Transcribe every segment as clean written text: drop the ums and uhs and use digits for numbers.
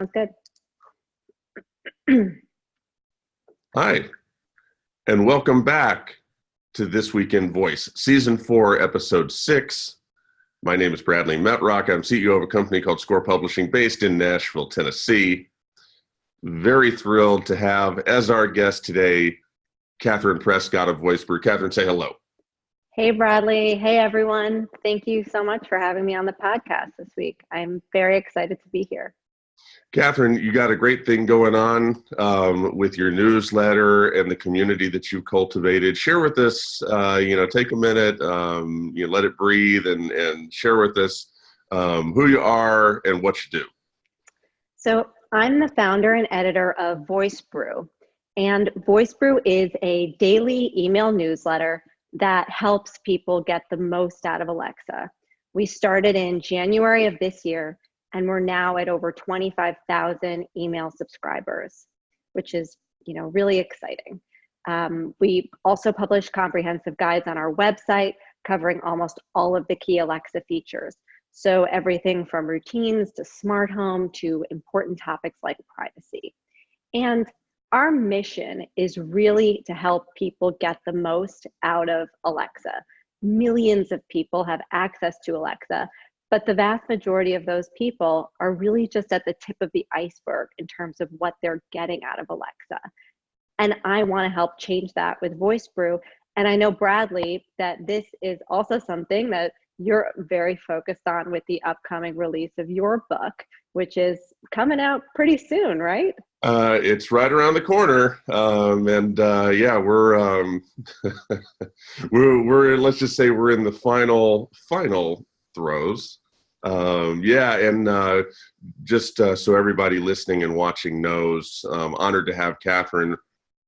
good. Hi, and welcome back to This Week in Voice, Season 4, Episode 6. My name is Bradley Metrock. I'm CEO of a company called Score Publishing based in Nashville, Tennessee. Very thrilled to have as our guest today, Katherine Prescott of VoiceBrew. Katherine, say hello. Hey, Bradley. Hey, everyone. Thank you so much for having me on the podcast this week. I'm very excited to be here. Katherine, you got a great thing going on with your newsletter and the community that you've cultivated. Share with us, take a minute, let it breathe and share with us who you are and what you do. So I'm the founder and editor of VoiceBrew, and VoiceBrew is a daily email newsletter that helps people get the most out of Alexa. We started in January of this year, and we're now at over 25,000 email subscribers, which is, really exciting. We also publish comprehensive guides on our website covering almost all of the key Alexa features. So everything from routines to smart home to important topics like privacy. And our mission is really to help people get the most out of Alexa. Millions of people have access to Alexa, but the vast majority of those people are really just at the tip of the iceberg in terms of what they're getting out of Alexa. And I want to help change that with VoiceBrew. And I know, Bradley, that this is also something that you're very focused on with the upcoming release of your book, which is coming out pretty soon, right? It's right around the corner, we're let's just say we're in the final throes. So everybody listening and watching knows, honored to have Katherine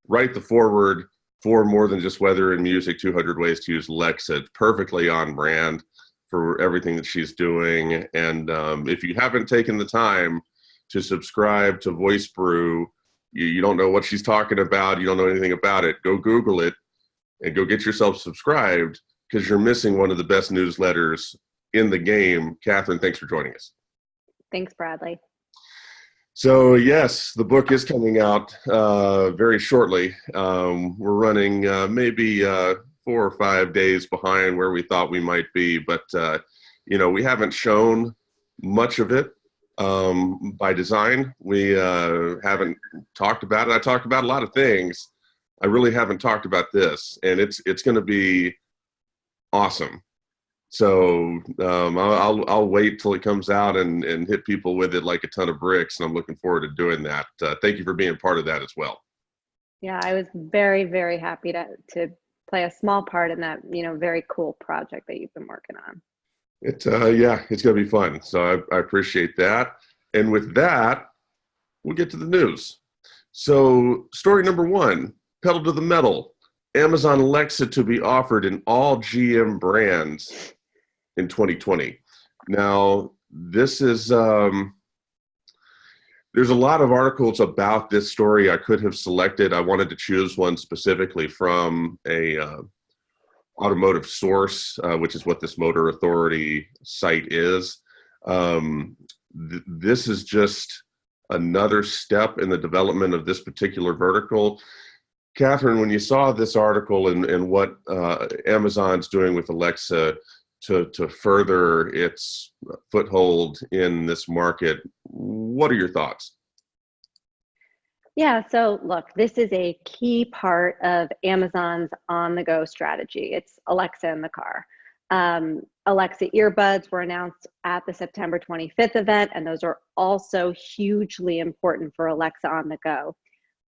write the foreword for More Than Just Weather and Music, 200 Ways to Use Alexa. It's perfectly on brand for everything that she's doing. And if you haven't taken the time to subscribe to VoiceBrew, you don't know what she's talking about, you don't know anything about it, go Google it and go get yourself subscribed, because you're missing one of the best newsletters in the game. Katherine, thanks for joining us. Thanks, Bradley. So yes, the book is coming out very shortly. We're running maybe 4 or 5 days behind where we thought we might be, but we haven't shown much of it by design. We haven't talked about it. I talked about a lot of things. I really haven't talked about this, and it's going to be awesome. So I'll wait till it comes out and hit people with it like a ton of bricks, and I'm looking forward to doing that. Thank you for being part of that as well. Yeah, I was very, very happy to play a small part in that, very cool project that you've been working on. It's going to be fun. So I appreciate that. And with that, we'll get to the news. So story number 1, pedal to the metal. Amazon Alexa to be offered in all GM brands in 2020. Now, this is, there's a lot of articles about this story I could have selected. I wanted to choose one specifically from a automotive source, which is what this Motor Authority site is. This is just another step in the development of this particular vertical. Katherine, when you saw this article and what Amazon's doing with Alexa to further its foothold in this market, what are your thoughts? Yeah, so look, this is a key part of Amazon's on-the-go strategy. It's Alexa in the car. Alexa earbuds were announced at the September 25th event, and those are also hugely important for Alexa on the go.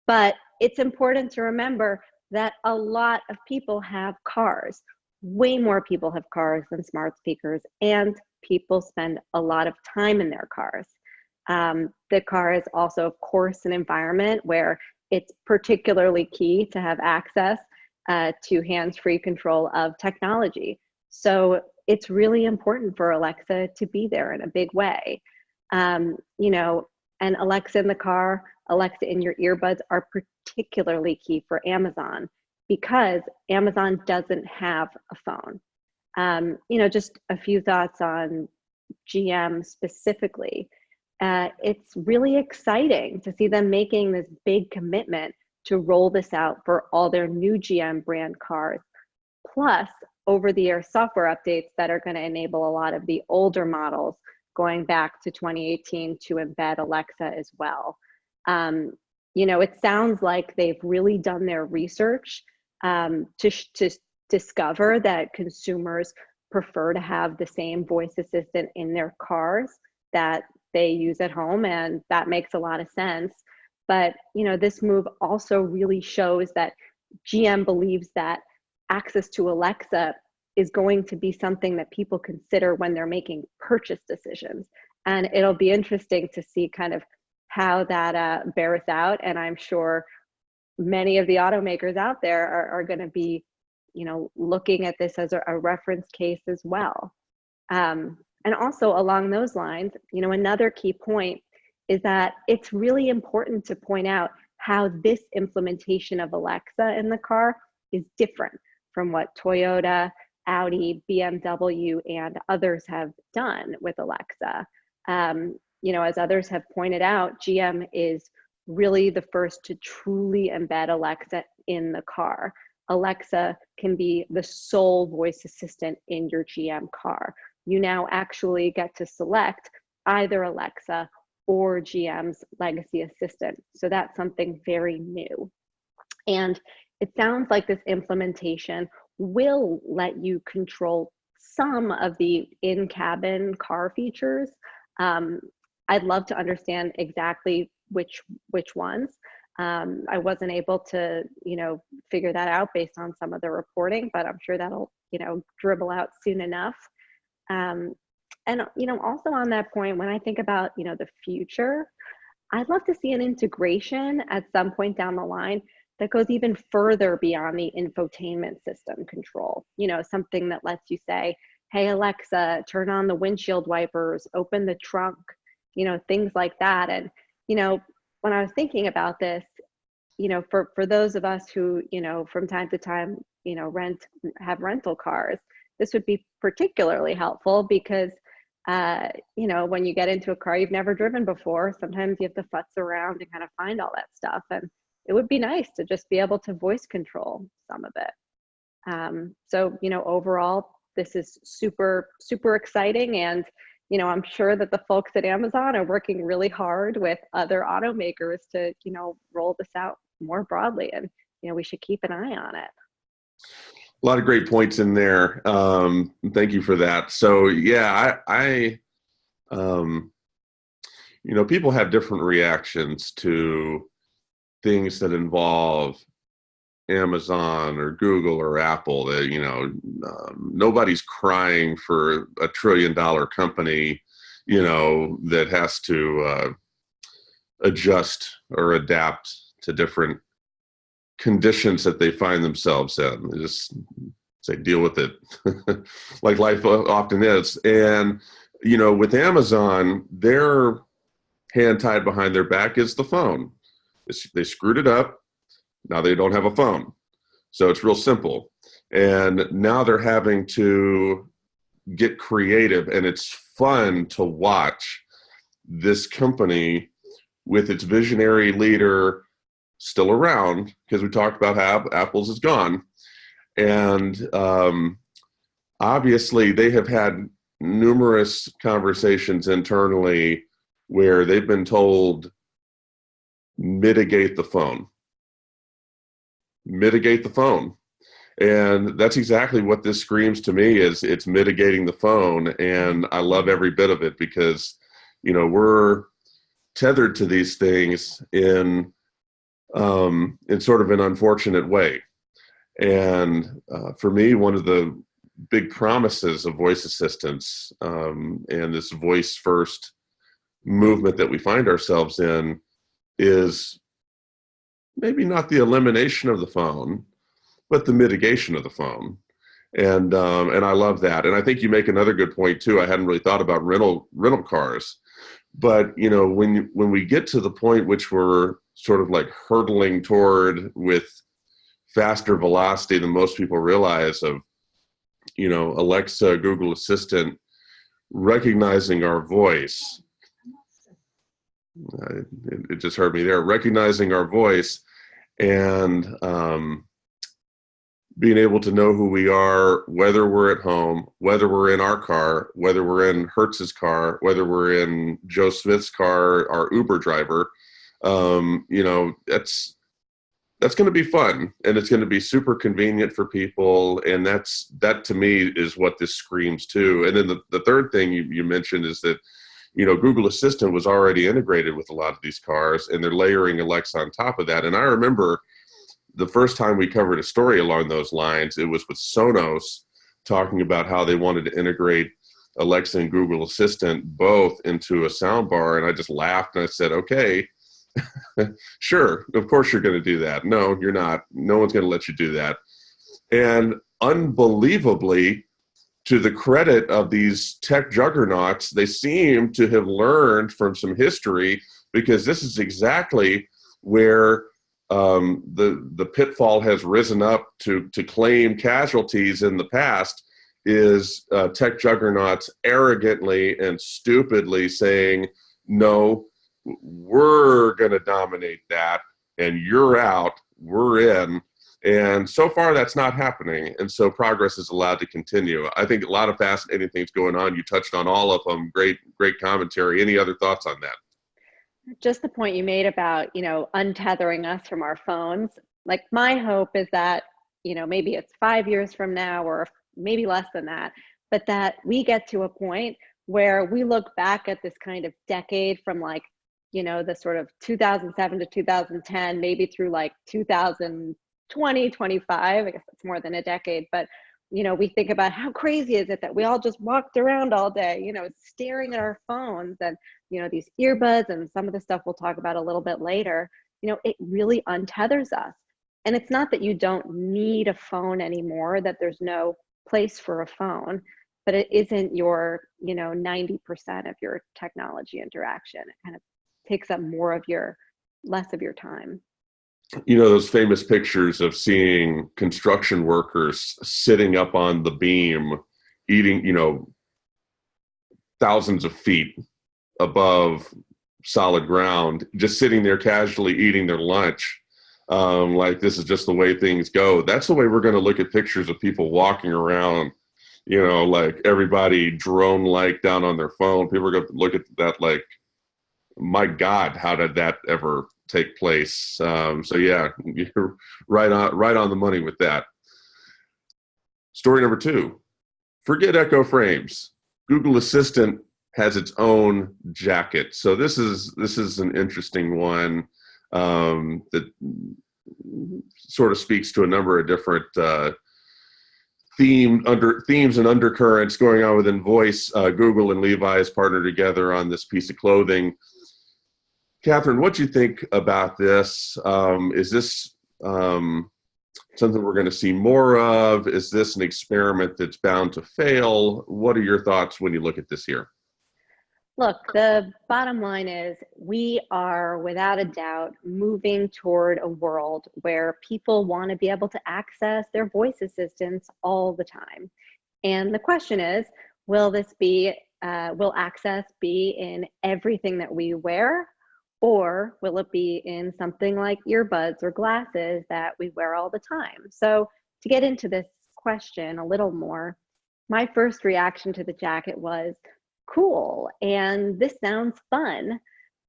But it's important to remember that a lot of people have cars. Way more people have cars than smart speakers, and people spend a lot of time in their cars. The car is also, of course, an environment where it's particularly key to have access to hands-free control of technology. So it's really important for Alexa to be there in a big way. And Alexa in the car, Alexa in your earbuds are particularly key for Amazon because Amazon doesn't have a phone. Just a few thoughts on GM specifically. it's really exciting to see them making this big commitment to roll this out for all their new GM brand cars, plus over-the-air software updates that are going to enable a lot of the older models going back to 2018 to embed Alexa as well. It sounds like they've really done their research to discover that consumers prefer to have the same voice assistant in their cars that they use at home, and that makes a lot of sense. But this move also really shows that GM believes that access to Alexa is going to be something that people consider when they're making purchase decisions. And it'll be interesting to see kind of how that bears out. And I'm sure many of the automakers out there are going to be, looking at this as a reference case as well. And also along those lines, another key point is that it's really important to point out how this implementation of Alexa in the car is different from what Toyota, Audi, BMW, and others have done with Alexa. As others have pointed out, GM is really the first to truly embed Alexa in the car. Alexa can be the sole voice assistant in your GM car. You now actually get to select either Alexa or GM's legacy assistant. So that's something very new. And it sounds like this implementation will let you control some of the in-cabin car features. I'd love to understand exactly which ones. I wasn't able to, figure that out based on some of the reporting, but I'm sure that'll, dribble out soon enough. And also on that point, when I think about, the future, I'd love to see an integration at some point down the line that goes even further beyond the infotainment system control. Something that lets you say, hey, Alexa, turn on the windshield wipers, open the trunk, things like that. And, when I was thinking about this, for those of us who, from time to time, have rental cars, this would be particularly helpful because, when you get into a car you've never driven before, sometimes you have to futz around and kind of find all that stuff. And it would be nice to just be able to voice control some of it. So, overall, this is super, super exciting. And, I'm sure that the folks at Amazon are working really hard with other automakers to, roll this out more broadly. And, we should keep an eye on it. A lot of great points in there. Thank you for that. So yeah, people have different reactions to things that involve Amazon or Google or Apple. Nobody's crying for $1 trillion company, that has to adjust or adapt to different conditions that they find themselves in. They just say, deal with it, like life often is. And, with Amazon, their hand tied behind their back is the phone. They screwed it up. Now they don't have a phone. So it's real simple. And now they're having to get creative, and it's fun to watch this company with its visionary leader still around, because we talked about how Apple's is gone. And obviously they have had numerous conversations internally where they've been told, mitigate the phone. Mitigate the phone. And that's exactly what this screams to me, is it's mitigating the phone. And I love every bit of it because, we're tethered to these things in sort of an unfortunate way. And for me, one of the big promises of voice assistants and this voice first movement that we find ourselves in is maybe not the elimination of the phone, but the mitigation of the phone. And I love that. And I think you make another good point too. I hadn't really thought about rental cars, but when we get to the point which we're sort of like hurtling toward with faster velocity than most people realize of, Alexa, Google Assistant, recognizing our voice It just heard me there. Recognizing our voice and being able to know who we are, whether we're at home, whether we're in our car, whether we're in Hertz's car, whether we're in Joe Smith's car, our Uber driver. You know, that's going to be fun, and it's going to be super convenient for people, and that to me is what this screams to. And then the third thing you mentioned is that, you know, Google Assistant was already integrated with a lot of these cars, and they're layering Alexa on top of that. And I remember the first time we covered a story along those lines, it was with Sonos talking about how they wanted to integrate Alexa and Google Assistant both into a soundbar. And I just laughed and I said, okay, sure, of course you're going to do that. No, you're not. No one's going to let you do that. And unbelievably, to the credit of these tech juggernauts, they seem to have learned from some history, because this is exactly where the pitfall has risen up to claim casualties in the past, is tech juggernauts arrogantly and stupidly saying, no, we're going to dominate that, and you're out, we're in. And so far, that's not happening. And so progress is allowed to continue. I think a lot of fascinating things going on. You touched on all of them. Great commentary. Any other thoughts on that? Just the point you made about, you know, untethering us from our phones. Like, my hope is that, you know, maybe it's 5 years from now, or maybe less than that, but that we get to a point where we look back at this kind of decade from, like, you know, the sort of 2007 to 2010, maybe through like 2020, 25, I guess that's more than a decade, but, you know, we think about how crazy is it that we all just walked around all day, you know, staring at our phones, and, you know, these earbuds and some of the stuff we'll talk about a little bit later, you know, it really untethers us. And it's not that you don't need a phone anymore, that there's no place for a phone, but it isn't your, you know, 90% of your technology interaction. It kind of takes up less of your time. You know, those famous pictures of seeing construction workers sitting up on the beam, eating, you know, thousands of feet above solid ground, just sitting there casually eating their lunch. Like, this is just the way things go. That's the way we're going to look at pictures of people walking around, you know, like everybody drone-like down on their phone. People are going to look at that like, my God, how did that ever take place? So yeah, you're right on the money with that. Story number 2, forget Echo Frames. Google Assistant has its own jacket. So this is an interesting one that sort of speaks to a number of different themes and undercurrents going on within voice. Google and Levi has partnered together on this piece of clothing. Katherine, what do you think about this? Is this something we're going to see more of? Is this an experiment that's bound to fail? What are your thoughts when you look at this here? Look, the bottom line is we are without a doubt moving toward a world where people want to be able to access their voice assistants all the time. And the question is, will access be in everything that we wear? Or will it be in something like earbuds or glasses that we wear all the time? So to get into this question a little more, my first reaction to the jacket was, cool, and this sounds fun,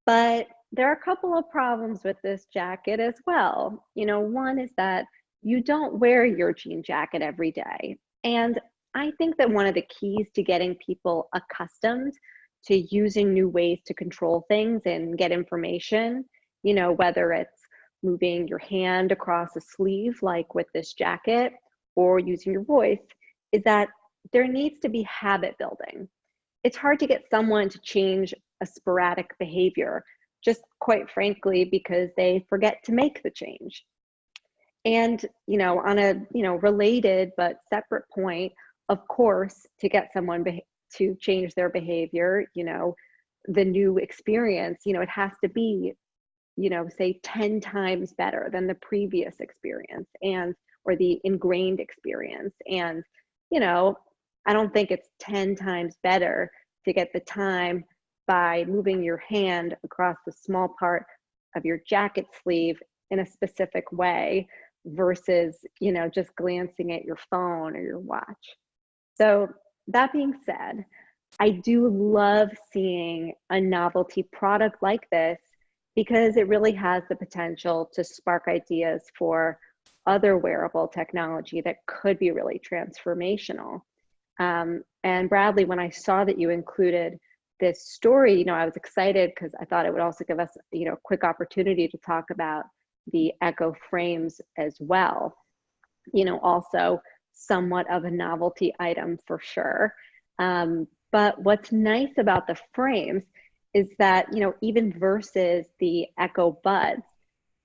but there are a couple of problems with this jacket as well. You know, one is that you don't wear your jean jacket every day. And I think that one of the keys to getting people accustomed to using new ways to control things and get information, you know, whether it's moving your hand across a sleeve, like with this jacket, or using your voice, is that there needs to be habit building. It's hard to get someone to change a sporadic behavior, just quite frankly, because they forget to make the change. And, you know, on a, you know, related but separate point, of course, to get someone to change their behavior, you know, the new experience, you know, it has to be, you know, say 10 times better than the previous experience, and or the ingrained experience. And, you know, I don't think it's 10 times better to get the time by moving your hand across the small part of your jacket sleeve in a specific way versus, just glancing at your phone or your watch. So that being said, I do love seeing a novelty product like this because it really has the potential to spark ideas for other wearable technology that could be really transformational. And Bradley, when I saw that you included this story, I was excited because I thought it would also give us, a quick opportunity to talk about the Echo frames as well. Also somewhat of a novelty item for sure. But what's nice about the frames is that, even versus the Echo buds,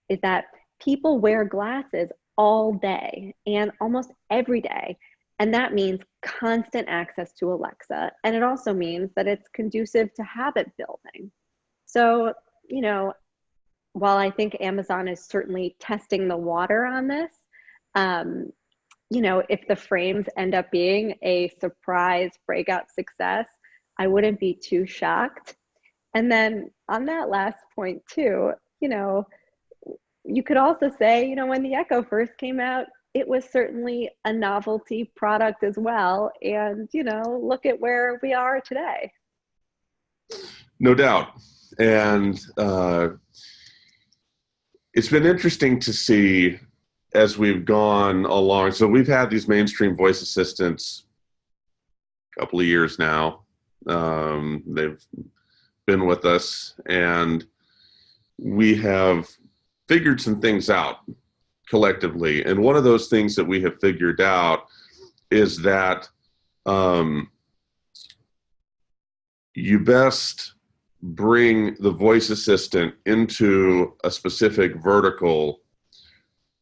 is that people wear glasses all day and almost every day. And that means constant access to Alexa. And it also means that it's conducive to habit building. So, while I think Amazon is certainly testing the water on this, if the frames end up being a surprise breakout success, I wouldn't be too shocked. And then on that last point too, you could also say, when the Echo first came out, it was certainly a novelty product as well. And, look at where we are today. No doubt. And it's been interesting to see as we've gone along. So we've had these mainstream voice assistants a couple of years now. They've been with us, and we have figured some things out collectively. And one of those things that we have figured out is that you best bring the voice assistant into a specific vertical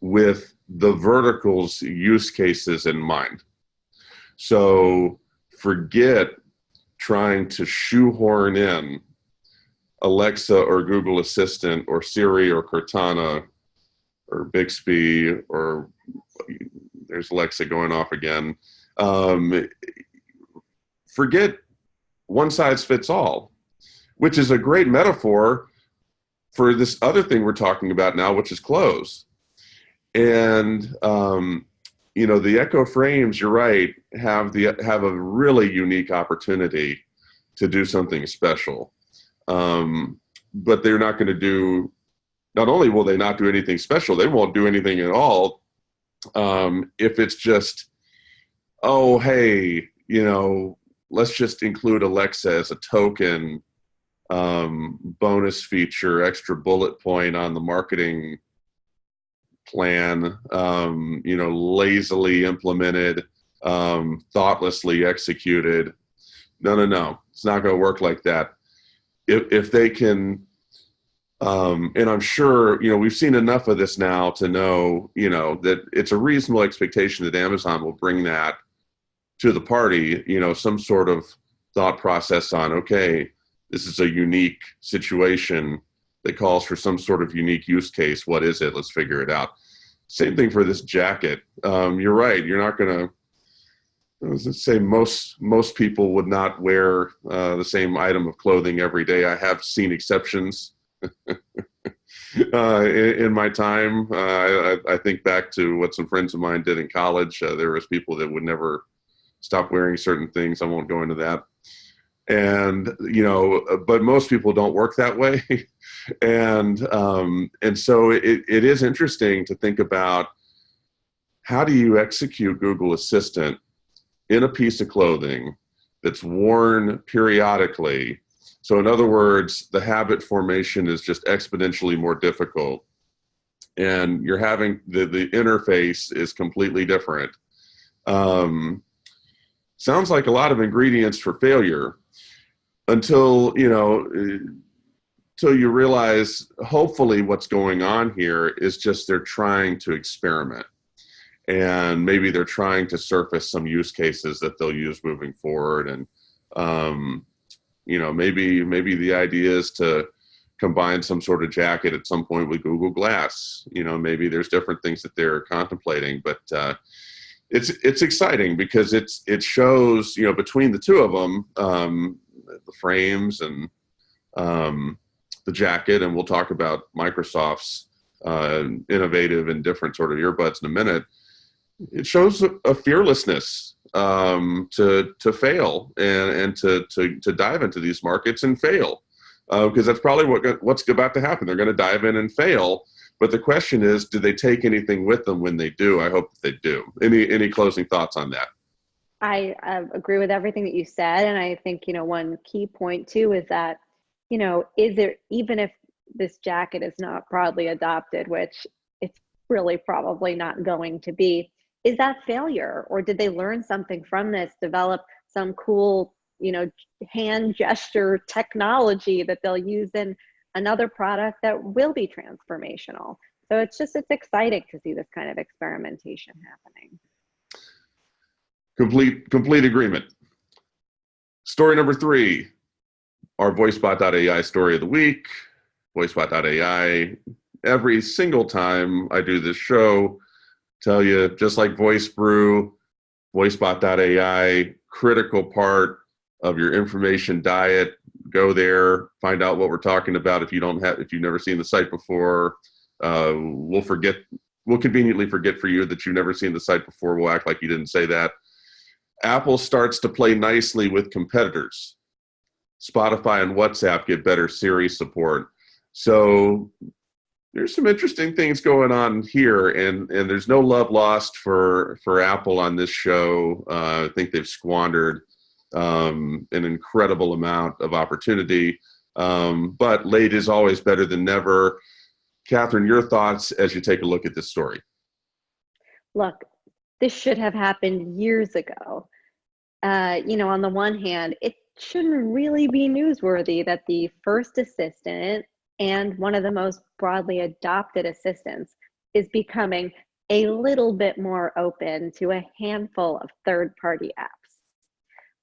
with the vertical's use cases in mind. So forget trying to shoehorn in Alexa or Google Assistant or Siri or Cortana or Bixby, or there's Alexa going off again. Forget one size fits all, which is a great metaphor for this other thing we're talking about now, which is clothes. And the Echo frames, you're right, have a really unique opportunity to do something special. But they're not going to do. Not only will they not do anything special, they won't do anything at all. If it's just, oh hey, let's just include Alexa as a token bonus feature, extra bullet point on the marketing plan, lazily implemented, thoughtlessly executed. No. It's not going to work like that. If they can, and I'm sure, we've seen enough of this now to know, that it's a reasonable expectation that Amazon will bring that to the party, some sort of thought process on, okay, this is a unique situation that calls for some sort of unique use case. What is it? Let's figure it out. Same thing for this jacket. You're right. You're not going to, let's say most people would not wear the same item of clothing every day. I have seen exceptions in my time. I think back to what some friends of mine did in college. There was people that would never stop wearing certain things. I won't go into that. And, but most people don't work that way. And so it is interesting to think about, how do you execute Google Assistant in a piece of clothing that's worn periodically? So in other words, the habit formation is just exponentially more difficult, and you're having the interface is completely different. Sounds like a lot of ingredients for failure until you realize, hopefully what's going on here is just they're trying to experiment, and maybe they're trying to surface some use cases that they'll use moving forward. And maybe the idea is to combine some sort of jacket at some point with Google Glass. Maybe there's different things that they're contemplating, but it's exciting because it shows, between the two of them, the frames and the jacket, and we'll talk about Microsoft's innovative and different sort of earbuds in a minute. It shows a fearlessness to fail and to dive into these markets and fail, because that's probably what's about to happen. They're going to dive in and fail. But the question is, do they take anything with them when they do? I hope that they do. Any closing thoughts on that? I agree with everything that you said. And I think, one key point too is that, is there, even if this jacket is not broadly adopted, which it's really probably not going to be, is that failure? Or did they learn something from this, develop some cool, hand gesture technology that they'll use in another product that will be transformational? So it's exciting to see this kind of experimentation happening. Complete agreement. Story number 3, our VoiceBot.ai story of the week. VoiceBot.ai, every single time I do this show, tell you, just like VoiceBrew, VoiceBot.ai, critical part of your information diet. Go there, find out what we're talking about. If you've never seen the site before, we'll conveniently forget for you that you've never seen the site before. We'll act like you didn't say that. Apple starts to play nicely with competitors. Spotify and WhatsApp get better Siri support. So there's some interesting things going on here, and there's no love lost for Apple on this show. I think they've squandered an incredible amount of opportunity, but late is always better than never. Katherine, your thoughts as you take a look at this story? Look, this should have happened years ago. On the one hand, it shouldn't really be newsworthy that the first assistant and one of the most broadly adopted assistants is becoming a little bit more open to a handful of third-party apps.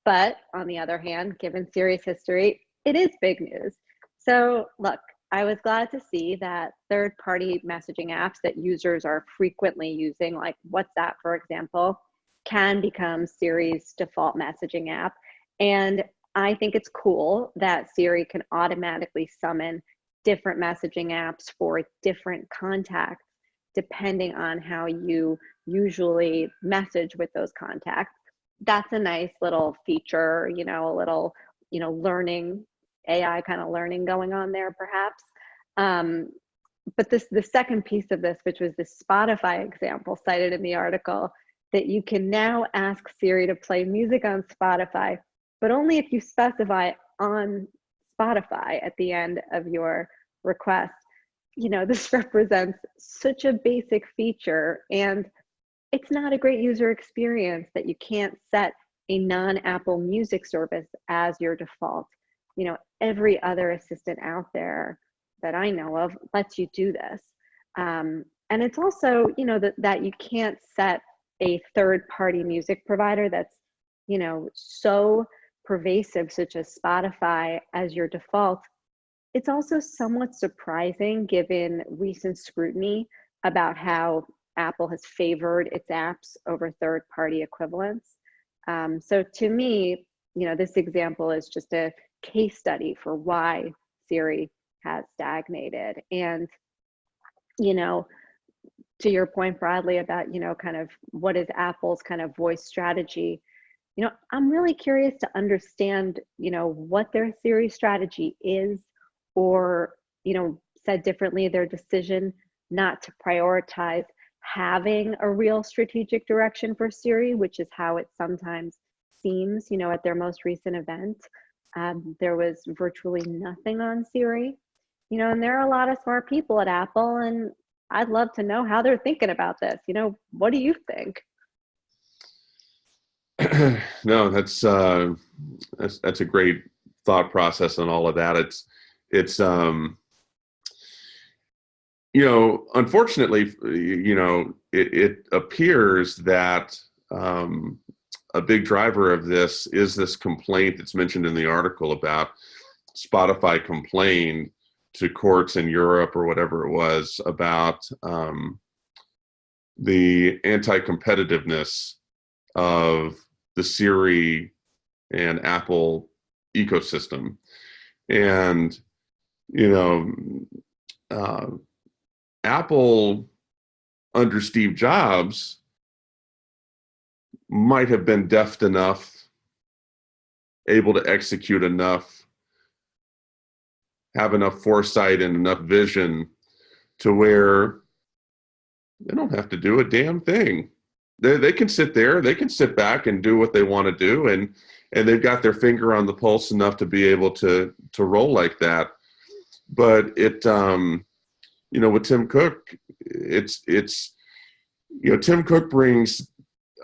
But on the other hand, given Siri's history, it is big news. So look, I was glad to see that third-party messaging apps that users are frequently using, like WhatsApp, for example, can become Siri's default messaging app. And I think it's cool that Siri can automatically summon different messaging apps for different contacts, depending on how you usually message with those contacts. That's a nice little feature, a little, learning, AI kind of learning going on there, perhaps. But the second piece of this, which was the Spotify example cited in the article, that you can now ask Siri to play music on Spotify, but only if you specify on Spotify at the end of your request. This represents such a basic feature, and it's not a great user experience that you can't set a non-Apple Music service as your default. Every other assistant out there that I know of lets you do this. And it's also, that you can't set a third-party music provider that's, so pervasive, such as Spotify, as your default. It's also somewhat surprising given recent scrutiny about how Apple has favored its apps over third-party equivalents. So to me, this example is just a case study for why Siri has stagnated. And, to your point, Bradley, about, kind of what is Apple's kind of voice strategy, I'm really curious to understand, what their Siri strategy is, or, said differently, their decision not to prioritize having a real strategic direction for Siri, which is how it sometimes seems, at their most recent event. There was virtually nothing on Siri, and there are a lot of smart people at Apple, and I'd love to know how they're thinking about this. What do you think? No, that's a great thought process and all of that. It's unfortunately, it appears that a big driver of this is this complaint that's mentioned in the article about Spotify complained to courts in Europe or whatever it was about the anti-competitiveness of the Siri and Apple ecosystem. And, you know, uh, Apple under Steve Jobs might have been deft enough, able to execute enough, have enough foresight and enough vision to where they don't have to do a damn thing. They can sit there, they can sit back and do what they want to do, and they've got their finger on the pulse enough to be able to roll like that. But it, with Tim Cook, it's Tim Cook brings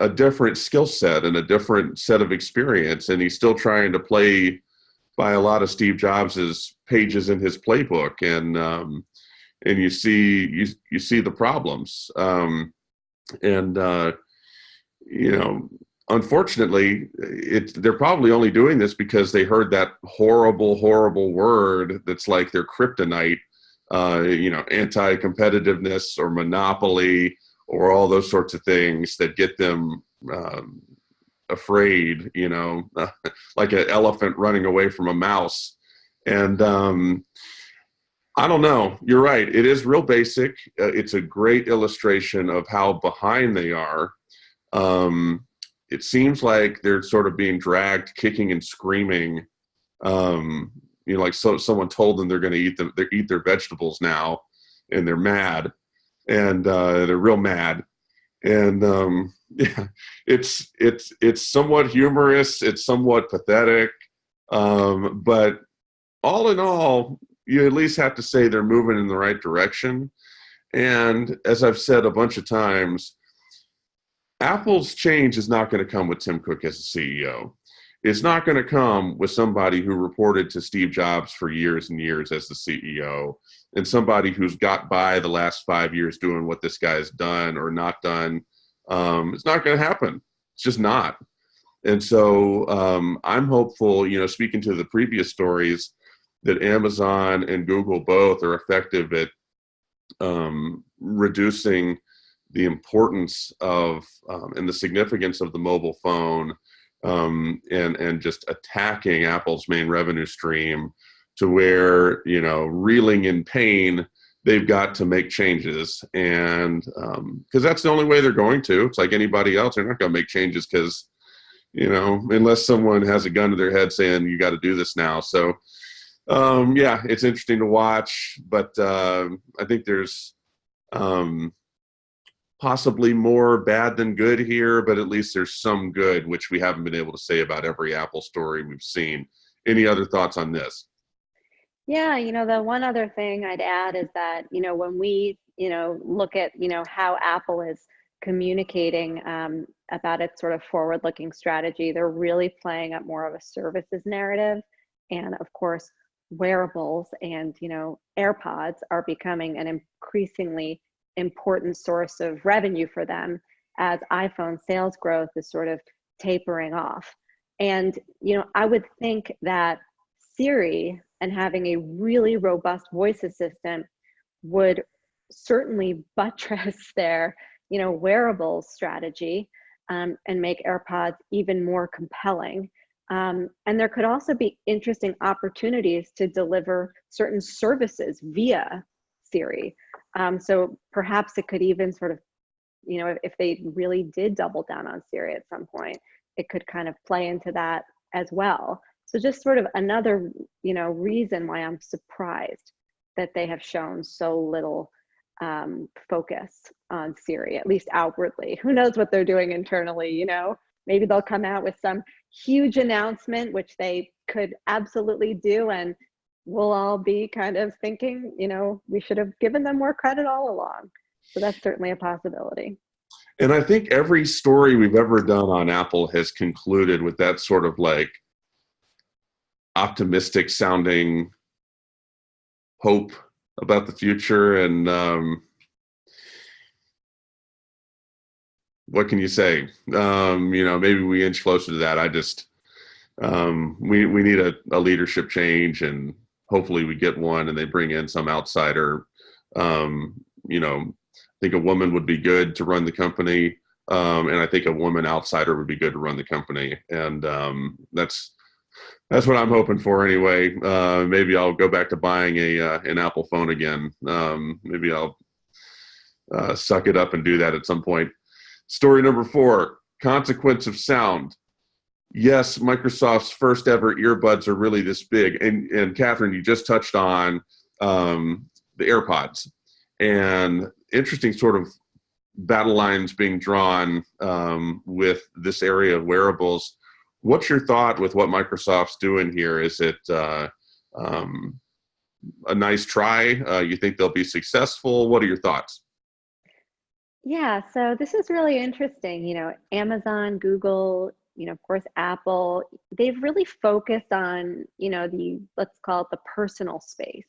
a different skill set and a different set of experience, and he's still trying to play by a lot of Steve Jobs's pages in his playbook, and you see the problems, unfortunately, they're probably only doing this because they heard that horrible word that's like their kryptonite, anti-competitiveness or monopoly or all those sorts of things that get them afraid, like an elephant running away from a mouse. And I don't know. You're right. It is real basic. It's a great illustration of how behind they are. It seems like they're sort of being dragged, kicking and screaming. Someone told them they're going to eat their vegetables now, and they're mad, and they're real mad. And yeah, it's somewhat humorous. It's somewhat pathetic, but all in all, you at least have to say they're moving in the right direction. And as I've said a bunch of times, Apple's change is not going to come with Tim Cook as the CEO. It's not going to come with somebody who reported to Steve Jobs for years and years as the CEO, and somebody who's got by the last 5 years doing what this guy's done or not done. It's not going to happen. It's just not. And so I'm hopeful, speaking to the previous stories, that Amazon and Google both are effective at reducing the importance of and the significance of the mobile phone, and just attacking Apple's main revenue stream to where, reeling in pain, they've got to make changes. And because that's the only way they're going to. It's like anybody else. They're not going to make changes because, unless someone has a gun to their head saying, you got to do this now. So, yeah, it's interesting to watch, but I think there's possibly more bad than good here, but at least there's some good, which we haven't been able to say about every Apple story we've seen. Any other thoughts on this? Yeah, the one other thing I'd add is that, when we, look at, how Apple is communicating about its sort of forward-looking strategy, they're really playing up more of a services narrative. And of course, wearables and, AirPods are becoming an increasingly important source of revenue for them as iPhone sales growth is sort of tapering off. And, I would think that Siri and having a really robust voice assistant would certainly buttress their, wearables strategy, and make AirPods even more compelling. And there could also be interesting opportunities to deliver certain services via Siri. So perhaps it could even sort of, if they really did double down on Siri at some point, it could kind of play into that as well. So just sort of another, reason why I'm surprised that they have shown so little focus on Siri, at least outwardly. Who knows what they're doing internally, Maybe they'll come out with some huge announcement, which they could absolutely do, and we'll all be kind of thinking, we should have given them more credit all along. So that's certainly a possibility. And I think every story we've ever done on Apple has concluded with that sort of like optimistic sounding hope about the future. And what can you say? Maybe we inch closer to that. I just, we need a leadership change, and hopefully we get one and they bring in some outsider. I think a woman would be good to run the company. And I think a woman outsider would be good to run the company. And that's That's what I'm hoping for anyway. Maybe I'll go back to buying an Apple phone again. Maybe I'll suck it up and do that at some point. Story number 4, consequence of sound. Yes, Microsoft's first ever earbuds are really this big. And Katherine, you just touched on the AirPods. And interesting sort of battle lines being drawn with this area of wearables. What's your thought with what Microsoft's doing here? Is it a nice try? You think they'll be successful? What are your thoughts? Yeah, so this is really interesting. Amazon, Google, of course, Apple, they've really focused on, let's call it the personal space,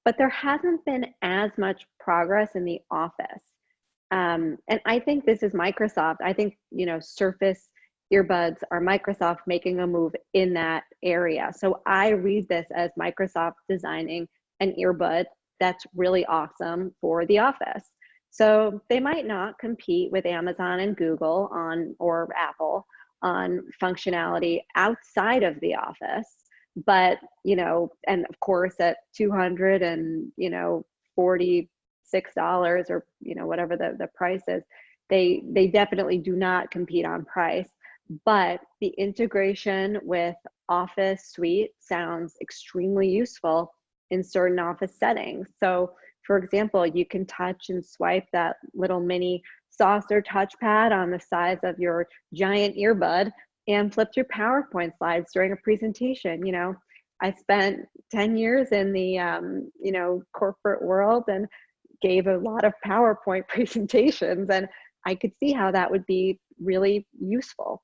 but there hasn't been as much progress in the office. And I think this is Microsoft. I think, Surface earbuds are Microsoft making a move in that area. So I read this as Microsoft designing an earbud that's really awesome for the office. So they might not compete with Amazon and Google or Apple on functionality outside of the office. But, and of course at $246 or, whatever the price is, they definitely do not compete on price. But the integration with Office Suite sounds extremely useful in certain office settings. So for example, you can touch and swipe that little mini saucer touchpad on the size of your giant earbud and flip through PowerPoint slides during a presentation. I spent 10 years in the, corporate world and gave a lot of PowerPoint presentations, and I could see how that would be really useful.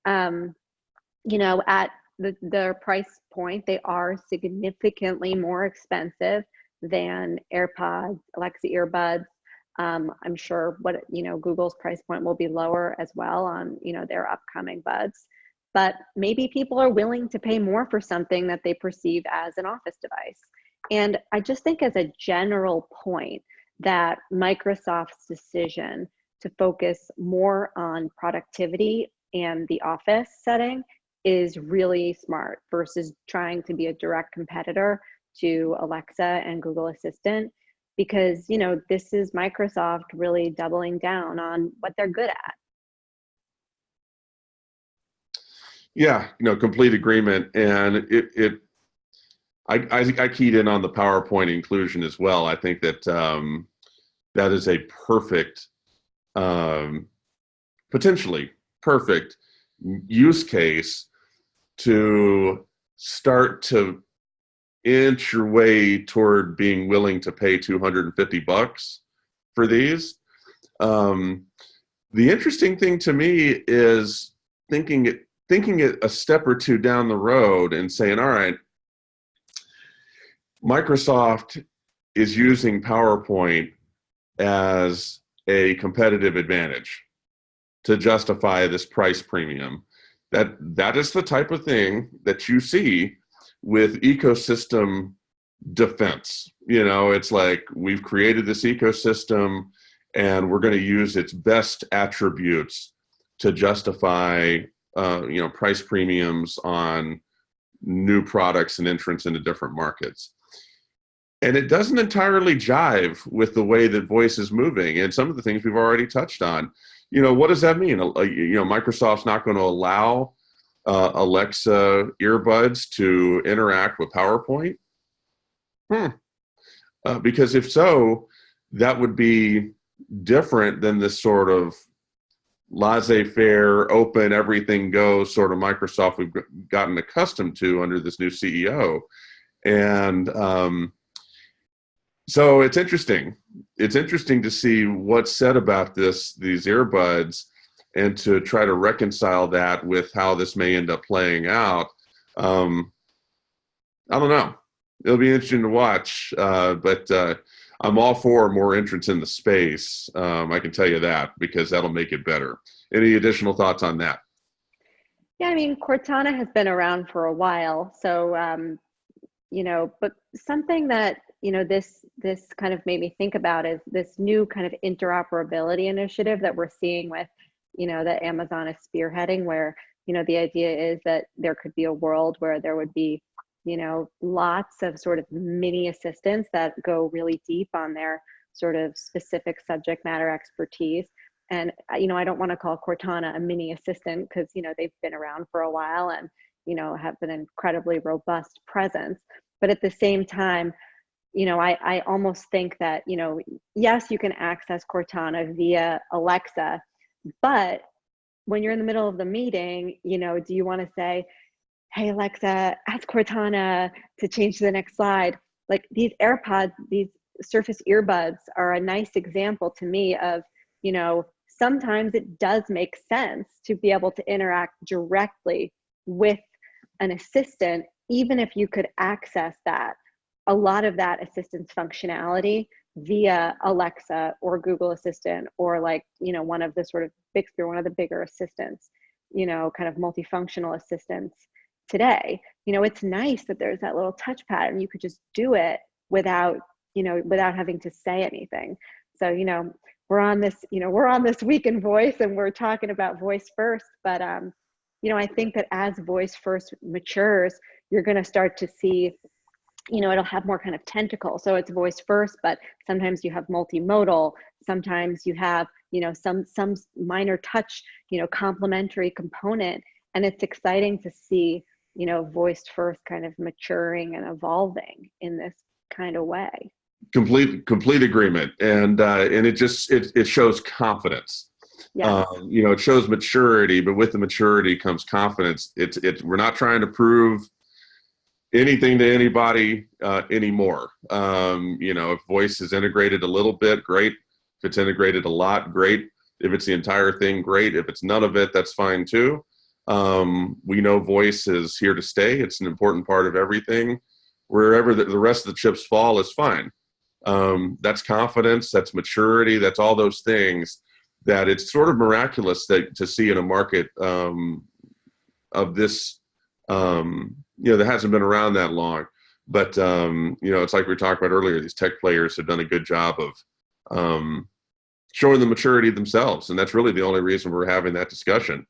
At their price point, they are significantly more expensive than AirPods, Alexa earbuds. I'm sure Google's price point will be lower as well on, their upcoming buds. But maybe people are willing to pay more for something that they perceive as an office device. And I just think as a general point that Microsoft's decision to focus more on productivity and the office setting is really smart versus trying to be a direct competitor to Alexa and Google Assistant, because this is Microsoft really doubling down on what they're good at. Yeah, complete agreement. And I keyed in on the PowerPoint inclusion as well. I think that that is a perfect, potentially perfect use case to start to inch your way toward being willing to pay $250 for these. The interesting thing to me is thinking it a step or two down the road and saying, all right, Microsoft is using PowerPoint as a competitive advantage to justify this price premium. That is the type of thing that you see with ecosystem defense. It's like we've created this ecosystem and we're going to use its best attributes to justify price premiums on new products and entrance into different markets. And it doesn't entirely jive with the way that voice is moving and some of the things we've already touched on. What does that mean? Microsoft's not going to allow Alexa earbuds to interact with PowerPoint? Because if so, that would be different than this sort of laissez-faire, open, everything goes sort of Microsoft we've gotten accustomed to under this new CEO. And so it's interesting. It's interesting to see what's said about these earbuds and to try to reconcile that with how this may end up playing out. I don't know. It'll be interesting to watch, but I'm all for more entrance in the space. I can tell you that because that'll make it better. Any additional thoughts on that? Yeah, I mean, Cortana has been around for a while, so but something that this kind of made me think about is this new kind of interoperability initiative that we're seeing with that Amazon is spearheading, where the idea is that there could be a world where there would be, lots of sort of mini assistants that go really deep on their sort of specific subject matter expertise. And, I don't want to call Cortana a mini assistant because, they've been around for a while and, have an incredibly robust presence. But at the same time, I almost think that, yes, you can access Cortana via Alexa, but when you're in the middle of the meeting, do you want to say, hey, Alexa, ask Cortana to change to the next slide? Like these AirPods, these Surface earbuds are a nice example to me of, sometimes it does make sense to be able to interact directly with an assistant, even if you could access a lot of that assistance functionality via Alexa or Google Assistant, or like, one of the sort of one of the bigger assistants, kind of multifunctional assistants today. It's nice that there's that little touchpad and you could just do it without having to say anything. So, we're on this week in voice and we're talking about voice first, but I think that as voice first matures, you're going to start to see, it'll have more kind of tentacle. So it's voice first, but sometimes you have multimodal, sometimes you have, some minor touch, complementary component. And it's exciting to see, voice first kind of maturing and evolving in this kind of way. Complete agreement. And it shows confidence. Yeah. It shows maturity, but with the maturity comes confidence. We're not trying to prove anything to anybody anymore. If voice is integrated a little bit, great. If it's integrated a lot, great. If it's the entire thing, great. If it's none of it, that's fine too. We know voice is here to stay. It's an important part of everything. Wherever the rest of the chips fall is fine. That's confidence, that's maturity, that's all those things that it's sort of miraculous to see in a market of this, that hasn't been around that long. But, it's like we were talking about earlier, these tech players have done a good job of showing the maturity themselves. And that's really the only reason we're having that discussion.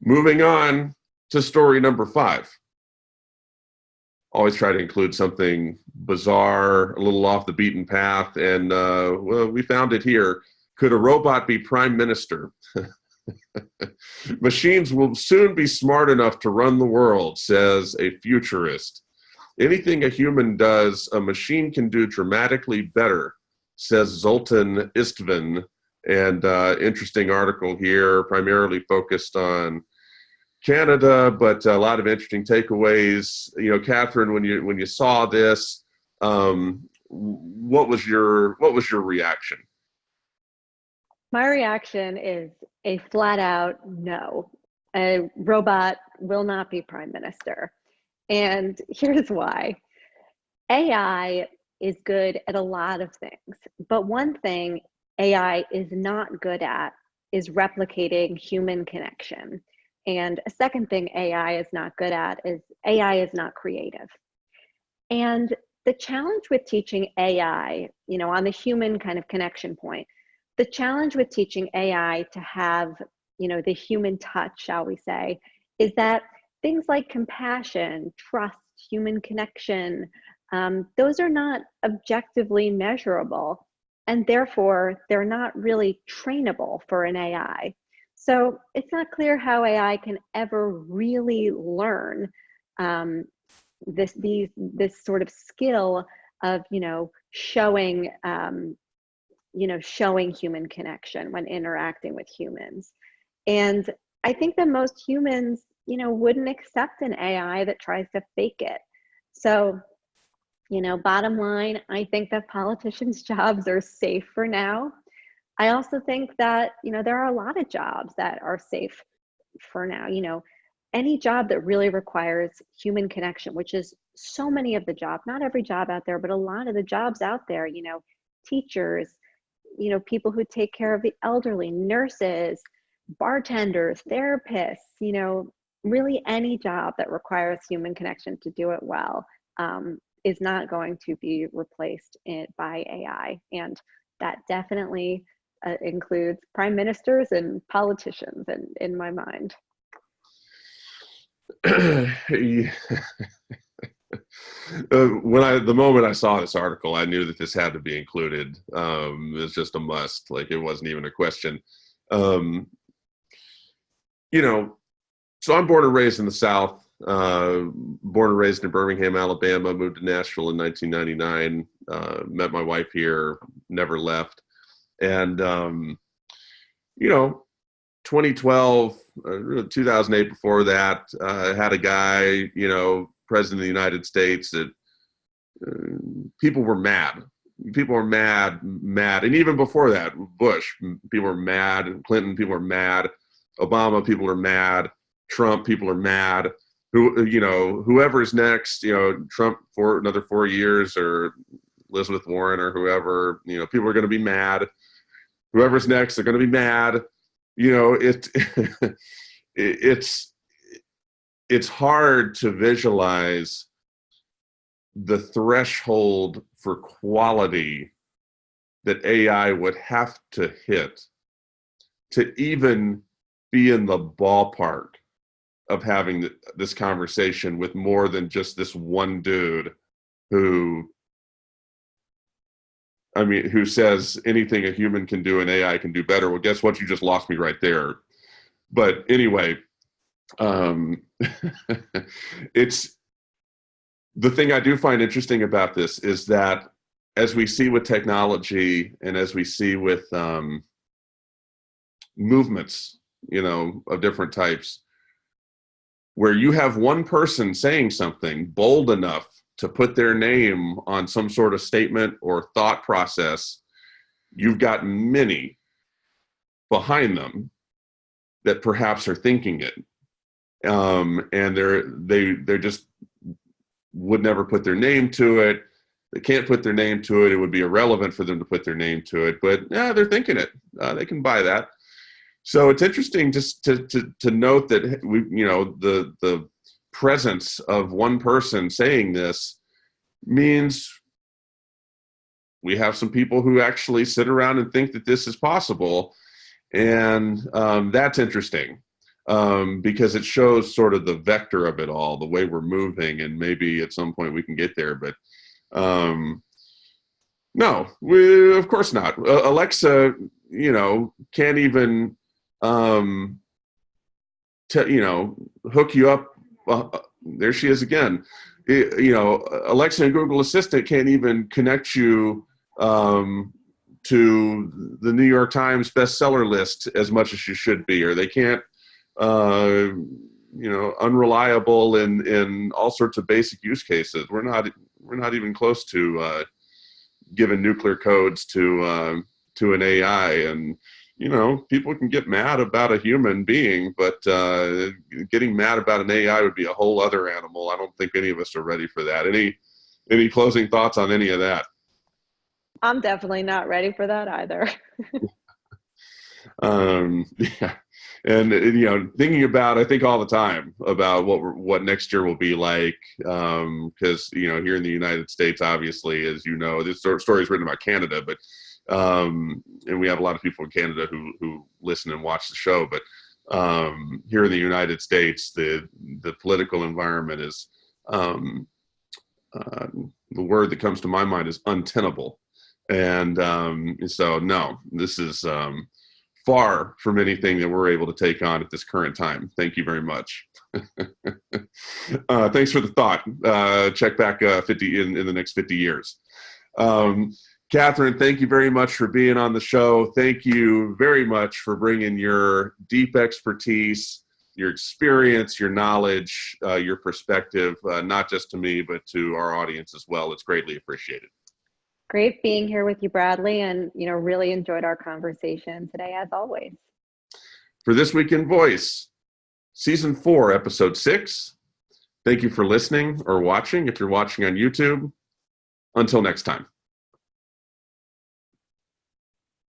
Moving on to story number 5. Always try to include something bizarre, a little off the beaten path. And we found it here. Could a robot be prime minister? Machines will soon be smart enough to run the world, says a futurist. Anything a human does, a machine can do dramatically better, says Zoltan Istvan. And interesting article here, primarily focused on Canada, but a lot of interesting takeaways. Katherine, when you saw this, what was your reaction? My reaction is a flat out no. A robot will not be prime minister. And here's why. AI is good at a lot of things, but one thing AI is not good at is replicating human connection. And a second thing AI is not good at is AI is not creative. And the challenge with teaching AI, on the human kind of connection point, the challenge with teaching AI to have, the human touch, shall we say, is that things like compassion, trust, human connection, those are not objectively measurable. And therefore, they're not really trainable for an AI. So it's not clear how AI can ever really learn this sort of skill of showing human connection when interacting with humans. And I think that most humans wouldn't accept an AI that tries to fake it. So bottom line, I think that politicians' jobs are safe for now. I also think that, there are a lot of jobs that are safe for now. Any job that really requires human connection, which is so many of the jobs, not every job out there, but a lot of the jobs out there, teachers, people who take care of the elderly, nurses, bartenders, therapists, really any job that requires human connection to do it well is not going to be replaced by AI. And that definitely includes prime ministers and politicians in my mind. Yeah. The moment I saw this article, I knew that this had to be included. It's just a must. Like, it wasn't even a question. Um, you know, so I'm born and raised in the South. Born and raised in Birmingham, Alabama. Moved to Nashville in 1999. Met my wife here. Never left. And you know, 2012, 2008. Before that, had a guy, president of the United States, that people were mad. People were mad. And even before that, Bush, people were mad. Clinton, people were mad. Obama, people are mad. Trump, people are mad. Whoever's next, Trump for another 4 years, or Elizabeth Warren, or whoever, people are going to be mad. Whoever's next, they're going to be mad. It's hard to visualize the threshold for quality that AI would have to hit to even be in the ballpark of having this conversation with more than just this one dude who says anything a human can do and AI can do better. Well, guess what? You just lost me right there. But anyway, it's the thing I do find interesting about this is that, as we see with technology and as we see with movements, of different types, where you have one person saying something bold enough to put their name on some sort of statement or thought process, you've got many behind them that perhaps are thinking it, and they just would never put their name to it. They can't put their name to it. It would be irrelevant for them to put their name to it, but yeah, they're thinking it. They can buy that. So it's interesting just to note that the presence of one person saying this means we have some people who actually sit around and think that this is possible. And that's interesting, because it shows sort of the vector of it all, the way we're moving, and maybe at some point we can get there. But no, of course not. Alexa, can't even hook you up. There she is again. Alexa and Google Assistant can't even connect you to the New York Times bestseller list as much as you should be, or they can't, unreliable in all sorts of basic use cases. We're not even close to giving nuclear codes to an AI. And people can get mad about a human being, but getting mad about an AI would be a whole other animal. I don't think any of us are ready for that. Any closing thoughts on any of that? I'm definitely not ready for that either. Yeah. And thinking about, I think all the time about what next year will be like, because here in the United States, obviously, as you know, this story is written about Canada, but and we have a lot of people in Canada who listen and watch the show. But here in the United States, the political environment is, the word that comes to my mind is untenable. And so no, this is far from anything that we're able to take on at this current time. Thank you very much. Thanks for the thought. Check back 50 in the next 50 years. Katherine, thank you very much for being on the show. Thank you very much for bringing your deep expertise, your experience, your knowledge, your perspective, not just to me, but to our audience as well. It's greatly appreciated. Great being here with you, Bradley, and really enjoyed our conversation today, as always. For This Week in Voice, Season 4, Episode 6. Thank you for listening or watching if you're watching on YouTube. Until next time.